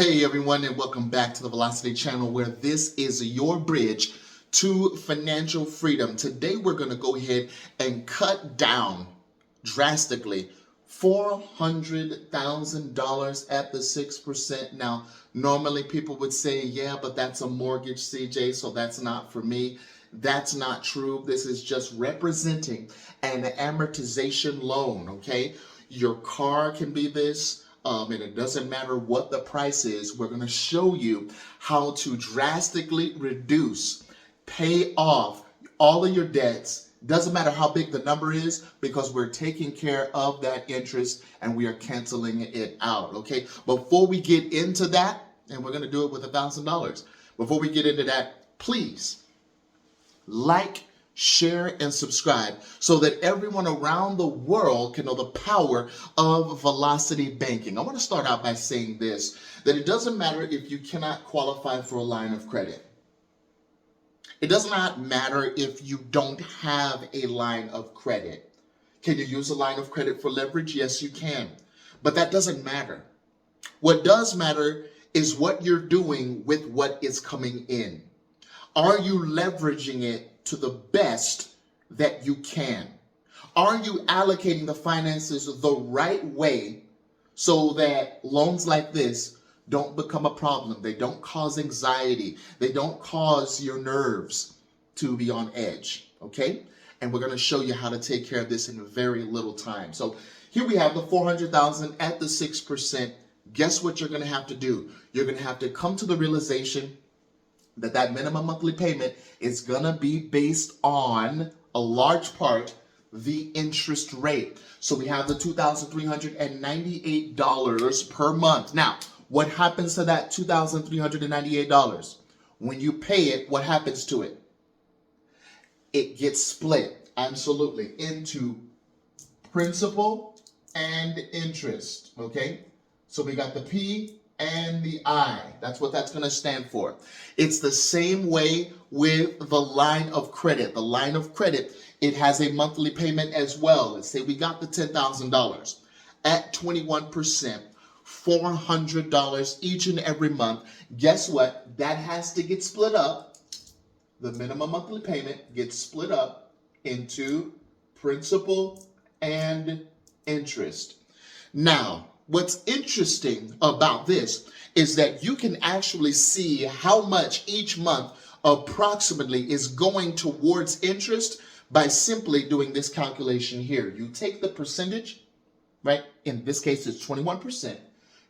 Hey everyone, and welcome back to the Velocity channel, where this is your bridge to financial freedom. Today we're going to go ahead and cut down drastically $400,000 at the 6%. Now, normally people would say, yeah, but that's a mortgage, CJ, so that's not for me. That's not true. This is just representing an amortization loan, okay? Your car can be this. And it doesn't matter what the price is. We're going to show you how to drastically reduce, pay off all of your debts. Doesn't matter how big the number is, because we're taking care of that interest and we are canceling it out. Okay. Before we get into that, and we're going to do it with $1,000. Before we get into that, please like, share, and subscribe so that everyone around the world can know the power of Velocity Banking. I want to start out by saying this, that it doesn't matter if you cannot qualify for a line of credit. It does not matter if you don't have a line of credit. Can you use a line of credit for leverage? Yes, you can. But that doesn't matter. What does matter is what you're doing with what is coming in. Are you leveraging it to the best that you can? Are you allocating the finances the right way so that loans like this don't become a problem? They don't cause anxiety. They don't cause your nerves to be on edge, okay? And we're going to show you how to take care of this in very little time. So here we have the $400,000 at the 6%. Guess what you're going to have to do? You're going to have to come to the realization that minimum monthly payment is going to be based on a large part the interest rate. So we have the $2,398 per month. Now, what happens to that $2,398? When you pay it, what happens to it? It gets split, absolutely, into principal and interest, okay? So we got the P and the I. That's what that's going to stand for. It's the same way with the line of credit. The line of credit, it has a monthly payment as well. Let's say we got the $10,000 at 21%, $400 each and every month. Guess what? That has to get split up. The minimum monthly payment gets split up into principal and interest. Now, what's interesting about this is that you can actually see how much each month approximately is going towards interest by simply doing this calculation here. You take the percentage, right? In this case, it's 21%.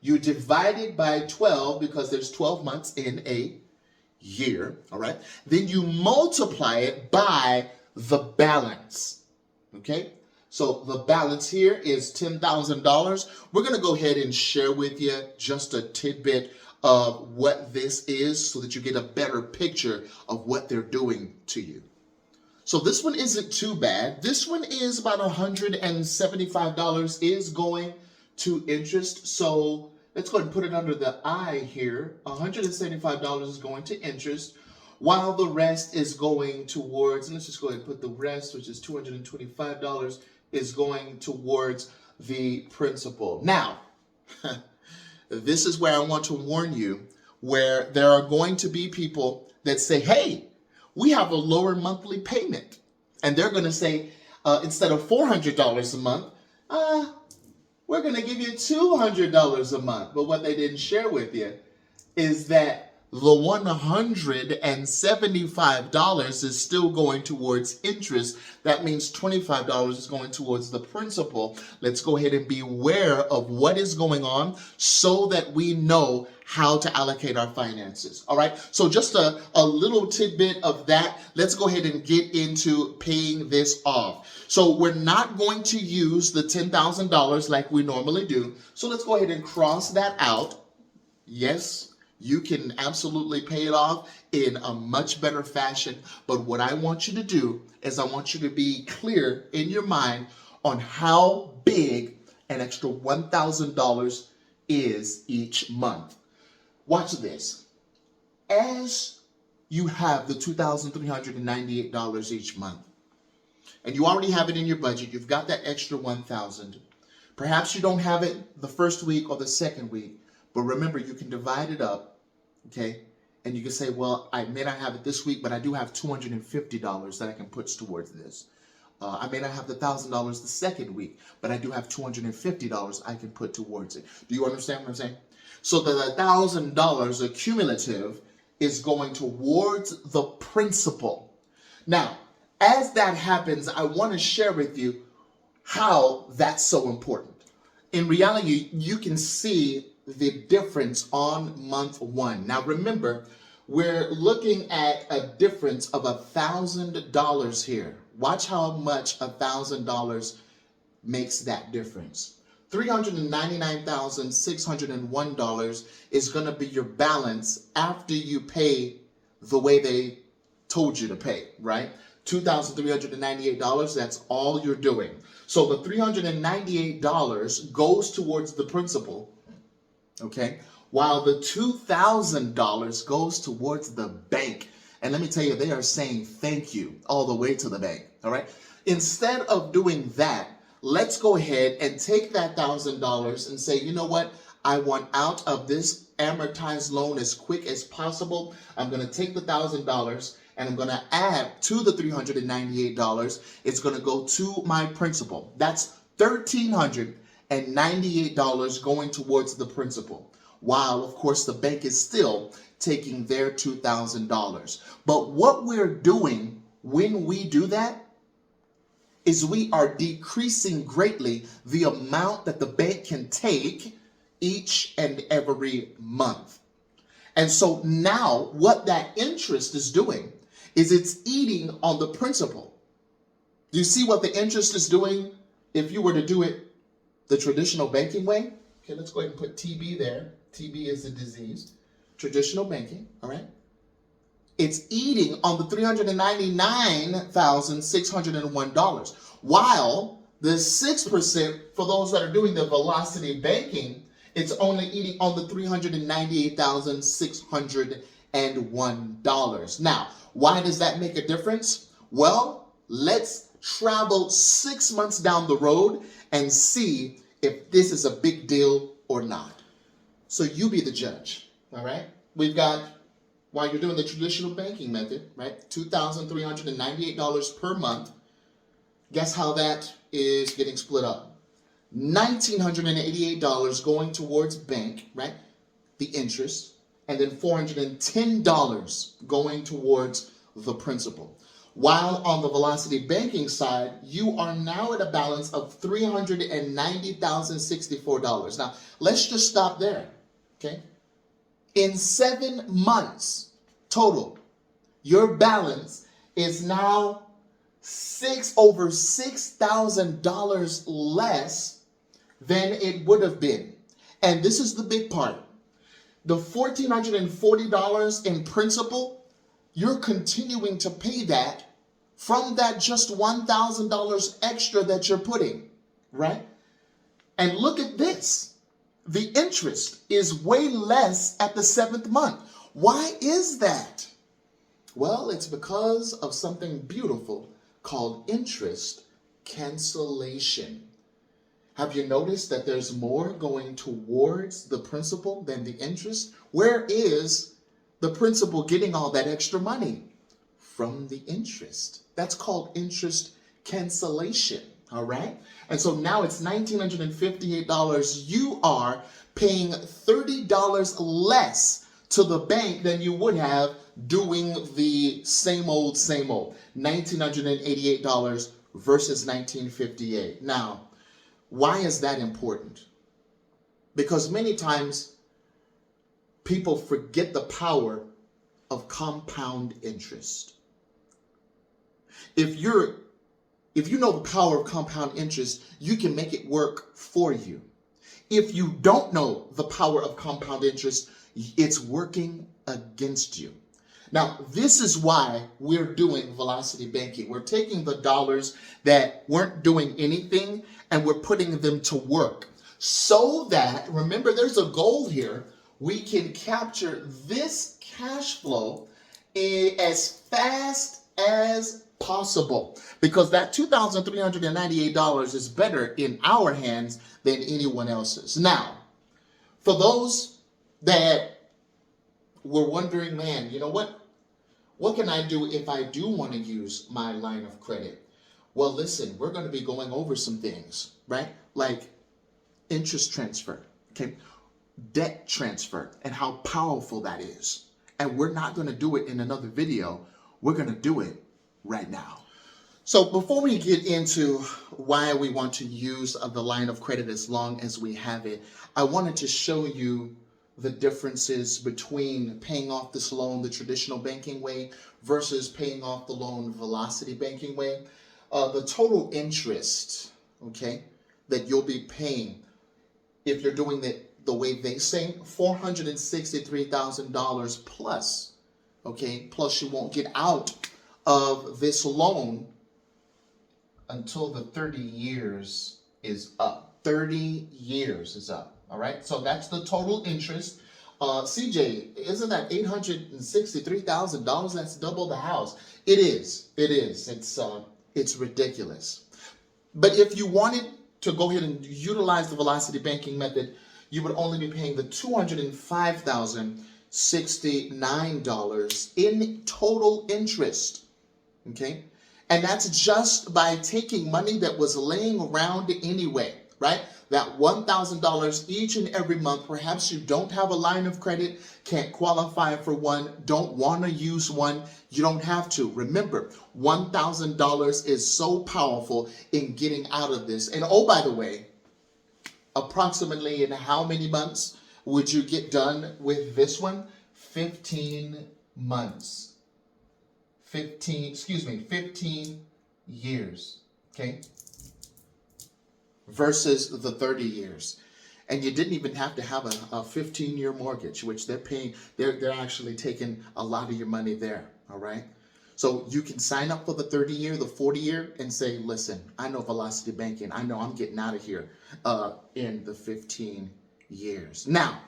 You divide it by 12 because there's 12 months in a year, all right? Then you multiply it by the balance, okay? So the balance here is $10,000. We're going to go ahead and share with you just a tidbit of what this is so that you get a better picture of what they're doing to you. So this one isn't too bad. This one is about $175 is going to interest. So let's go ahead and put it under the I here. $175 is going to interest, while the rest is going towards, and let's just go ahead and put the rest, which is $225, is going towards the principal. Now, this is where I want to warn you, where there are going to be people that say, hey, we have a lower monthly payment. And they're going to say, instead of $400 a month, we're going to give you $200 a month. But what they didn't share with you is that the $175 is still going towards interest. That means $25 is going towards the principal. Let's go ahead and be aware of what is going on so that we know how to allocate our finances. All right. So just a little tidbit of that. Let's go ahead and get into paying this off. So we're not going to use the $10,000 like we normally do. So let's go ahead and cross that out. Yes. You can absolutely pay it off in a much better fashion. But what I want you to do is I want you to be clear in your mind on how big an extra $1,000 is each month. Watch this. As you have the $2,398 each month, and you already have it in your budget, you've got that extra $1,000. Perhaps you don't have it the first week or the second week, But remember, you can divide it up, okay? And you can say, well, I may not have it this week, but I do have $250 that I can put towards this. I may not have the $1,000 the second week, but I do have $250 I can put towards it. Do you understand what I'm saying? So the $1,000 accumulative is going towards the principal. Now, as that happens, I want to share with you how that's so important. In reality, you can see the difference on month one. Now remember, we're looking at a difference of $1,000 here. Watch how much $1,000 makes that difference. $399,601 is going to be your balance after you pay the way they told you to pay, right? $2,398, that's all you're doing. So the $398 goes towards the principal, okay? While the $2,000 goes towards the bank. And let me tell you, they are saying thank you all the way to the bank, all right? Instead of doing that, let's go ahead and take that $1,000 and say, you know what? I want out of this amortized loan as quick as possible. I'm going to take the $1,000 and I'm going to add to the $398. It's going to go to my principal. That's $1,398 going towards the principal, while of course the bank is still taking their $2,000. But what we're doing when we do that is we are decreasing greatly the amount that the bank can take each and every month. And so now what that interest is doing is it's eating on the principal. Do you see what the interest is doing if you were to do it the traditional banking way? Okay, let's go ahead and put TB there. TB is the disease. Traditional banking, all right? It's eating on the $399,601, while the 6% for those that are doing the velocity banking, it's only eating on the $398,601. Now, why does that make a difference? Well, let's travel 6 months down the road and see if this is a big deal or not. So you be the judge, all right? We've got, while you're doing the traditional banking method, right, $2,398 per month. Guess how that is getting split up? $1,988 going towards bank, right, the interest, and then $410 going towards the principal. While on the velocity banking side, you are now at a balance of $390,064. Now, let's just stop there, okay? In 7 months total, your balance is now over $6,000 less than it would have been. And this is the big part. The $1,440 in principal, you're continuing to pay that from that just $1,000 extra that you're putting, right? And look at this. The interest is way less at the 7th month. Why is that? Well, it's because of something beautiful called interest cancellation. Have you noticed that there's more going towards the principal than the interest? Where is the principal getting all that extra money? From the interest. That's called interest cancellation, all right? And so now it's $1,958. You are paying $30 less to the bank than you would have doing the same old, $1,988 versus $1,958. Now, why is that important? Because many times people forget the power of compound interest. If you know the power of compound interest, you can make it work for you. If you don't know the power of compound interest, it's working against you. Now, this is why we're doing velocity banking. We're taking the dollars that weren't doing anything and we're putting them to work so that, remember, there's a goal here. We can capture this cash flow as fast as possible, because that $2,398 is better in our hands than anyone else's. Now, for those that were wondering, man, you know what? What can I do if I do want to use my line of credit? Well, listen, we're going to be going over some things, right? Like interest transfer, okay? Debt transfer, and how powerful that is. And we're not going to do it in another video. We're going to do it right now. So before we get into why we want to use the line of credit as long as we have it, I wanted to show you the differences between paying off this loan the traditional banking way versus paying off the loan velocity banking way. The total interest, okay, that you'll be paying if you're doing it the way they say, $463,000 plus, okay, plus you won't get out of this loan until the 30 years is up. 30 years is up. All right. So that's the total interest. CJ, isn't that $863,000? That's double the house. It is. It is. It's ridiculous. But if you wanted to go ahead and utilize the velocity banking method, you would only be paying the $205,069 in total interest. Okay. And that's just by taking money that was laying around anyway, right? That $1,000 each and every month. Perhaps you don't have a line of credit, can't qualify for one, don't want to use one. You don't have to. Remember, $1,000 is so powerful in getting out of this. And oh, by the way, approximately in how many months would you get done with this one? 15 months. 15 years, okay? Versus the 30 years. And you didn't even have to have a 15-year mortgage, which they're actually taking a lot of your money there, all right? So you can sign up for the 30-year, the 40-year, and say, listen, I know velocity banking. I know I'm getting out of here in the 15 years. Now,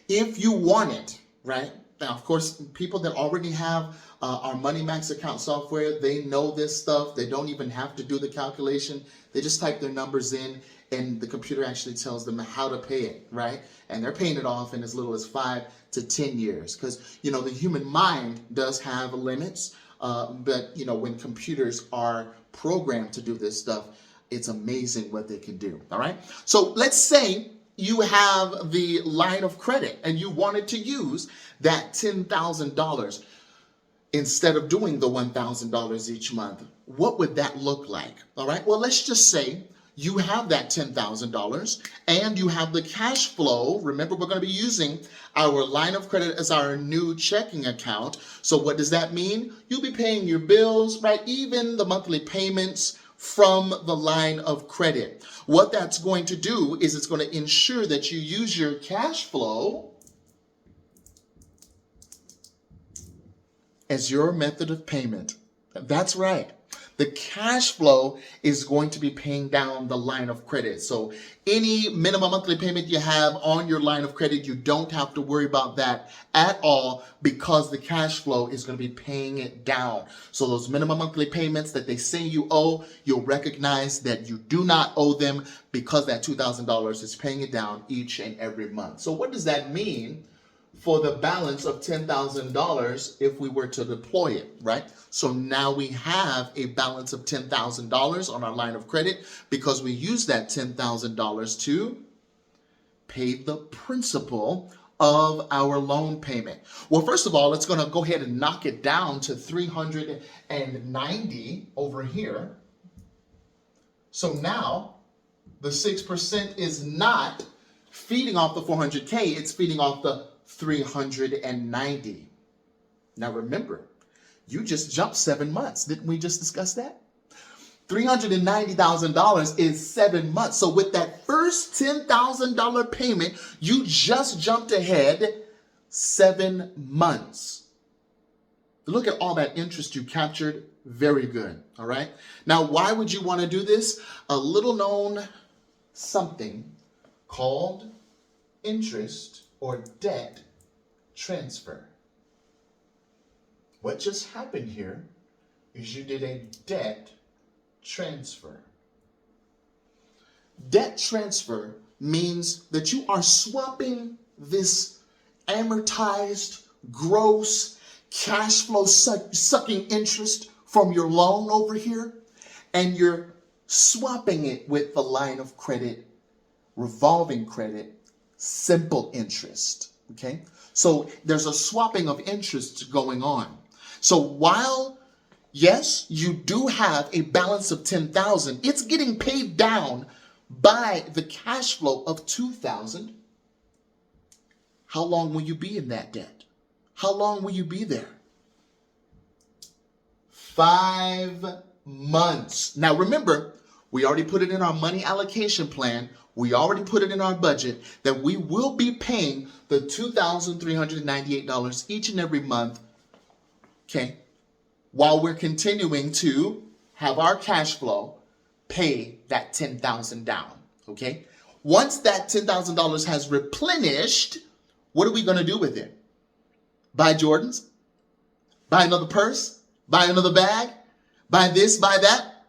if you want it, right? Now, of course, people that already have our Money Max account software, they know this stuff. They don't even have to do the calculation. They just type their numbers in, and the computer actually tells them how to pay it, right? And they're paying it off in as little as 5 to 10 years. Because, you know, the human mind does have limits. But, you know, when computers are programmed to do this stuff, it's amazing what they can do, all right? So let's say you have the line of credit and you wanted to use that $10,000 instead of doing the $1,000 each month. What would that look like? All right. Well, let's just say you have that $10,000 and you have the cash flow. Remember, we're going to be using our line of credit as our new checking account. So what does that mean? You'll be paying your bills, right? Even the monthly payments from the line of credit. What that's going to do is it's going to ensure that you use your cash flow as your method of payment. That's right. The cash flow is going to be paying down the line of credit. So any minimum monthly payment you have on your line of credit, you don't have to worry about that at all because the cash flow is going to be paying it down. So those minimum monthly payments that they say you owe, you'll recognize that you do not owe them because that $2,000 is paying it down each and every month. So what does that mean for the balance of $10,000 if we were to deploy it, right? So now we have a balance of $10,000 on our line of credit because we use that $10,000 to pay the principal of our loan payment. Well, first of all, it's going to go ahead and knock it down to $390 over here. So now the 6% is not feeding off the 400K, it's feeding off the 390. Now remember, you just jumped 7 months. Didn't we just discuss that? $390,000 is 7 months. So with that first $10,000 payment, you just jumped ahead 7 months. Look at all that interest you captured. Very good. All right. Now, why would you want to do this? A little known something called interest or debt transfer. What just happened here is you did a debt transfer. Debt transfer means that you are swapping this amortized, gross, cash flow sucking interest from your loan over here, and you're swapping it with the line of credit, revolving credit, simple interest. Okay? So there's a swapping of interests going on. So while, yes, you do have a balance of $10,000, it's getting paid down by the cash flow of $2,000. How long will you be in that debt? How long will you be there? 5 months. Now remember, we already put it in our money allocation plan. We already put it in our budget that we will be paying the $2,398 each and every month, okay, while we're continuing to have our cash flow pay that $10,000 down, okay? Once that $10,000 has replenished, what are we going to do with it? Buy Jordans? Buy another purse? Buy another bag? Buy this, buy that?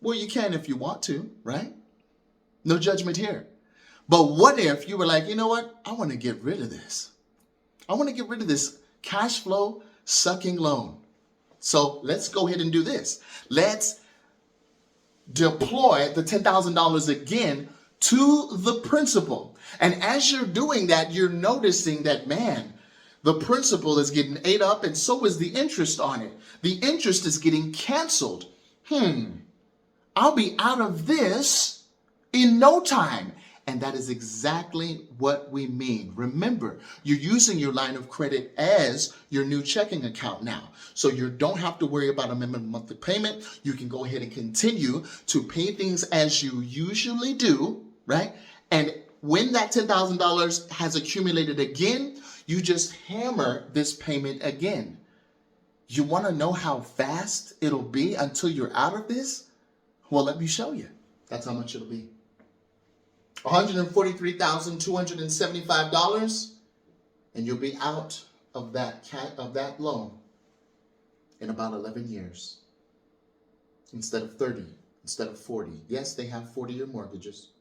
Well, you can if you want to, right? No judgment here. But what if you were like, you know what? I want to get rid of this. I want to get rid of this cash flow sucking loan. So let's go ahead and do this. Let's deploy the $10,000 again to the principal. And as you're doing that, you're noticing that, man, the principal is getting ate up and so is the interest on it. The interest is getting canceled. I'll be out of this in no time. And that is exactly what we mean. Remember, you're using your line of credit as your new checking account now. So you don't have to worry about a minimum monthly payment. You can go ahead and continue to pay things as you usually do, right? And when that $10,000 has accumulated again, you just hammer this payment again. You want to know how fast it'll be until you're out of this? Well, let me show you. That's how much it'll be. $143,275, and you'll be out of that loan in about 11 years. Instead of 30, instead of 40. Yes, they have 40-year mortgages,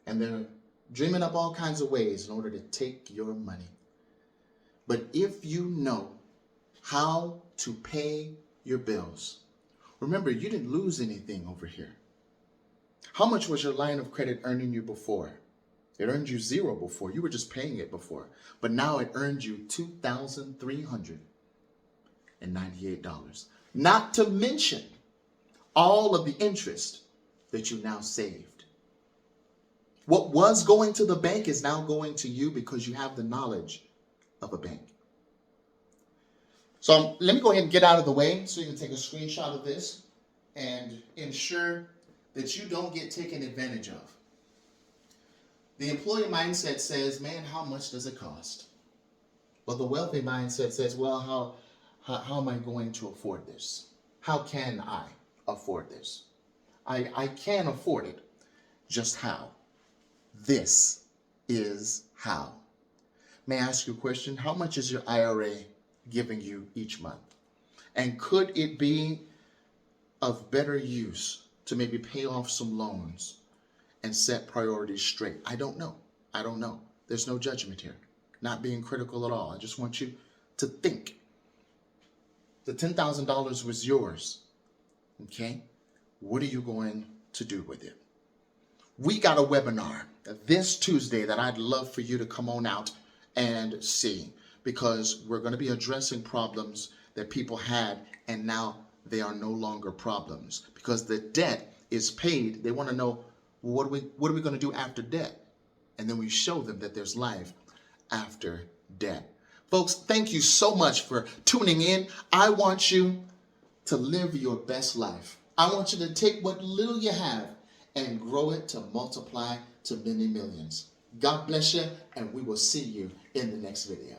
and they're dreaming up all kinds of ways in order to take your money. But if you know how to pay your bills, remember, you didn't lose anything over here. How much was your line of credit earning you before? It earned you $0 before. You were just paying it before. But now it earned you $2,398. Not to mention all of the interest that you now saved. What was going to the bank is now going to you because you have the knowledge of a bank. So let me go ahead and get out of the way so you can take a screenshot of this and ensure that you don't get taken advantage of. The employee mindset says, man, how much does it cost? Well, the wealthy mindset says, well, how am I going to afford this? How can I afford this? I can afford it. Just how? This is how. May I ask you a question? How much is your IRA giving you each month? And could it be of better use to maybe pay off some loans and set priorities straight? I don't know. There's no judgment here. Not being critical at all. I just want you to think. The $10,000 was yours. Okay? What are you going to do with it? We got a webinar this Tuesday that I'd love for you to come on out and see, because we're going to be addressing problems that people had and now they are no longer problems because the debt is paid. They want to know, what are we going to do after debt? And then we show them that there's life after debt. Folks, thank you so much for tuning in. I want you to live your best life. I want you to take what little you have and grow it to multiply to many millions. God bless you, and we will see you in the next video.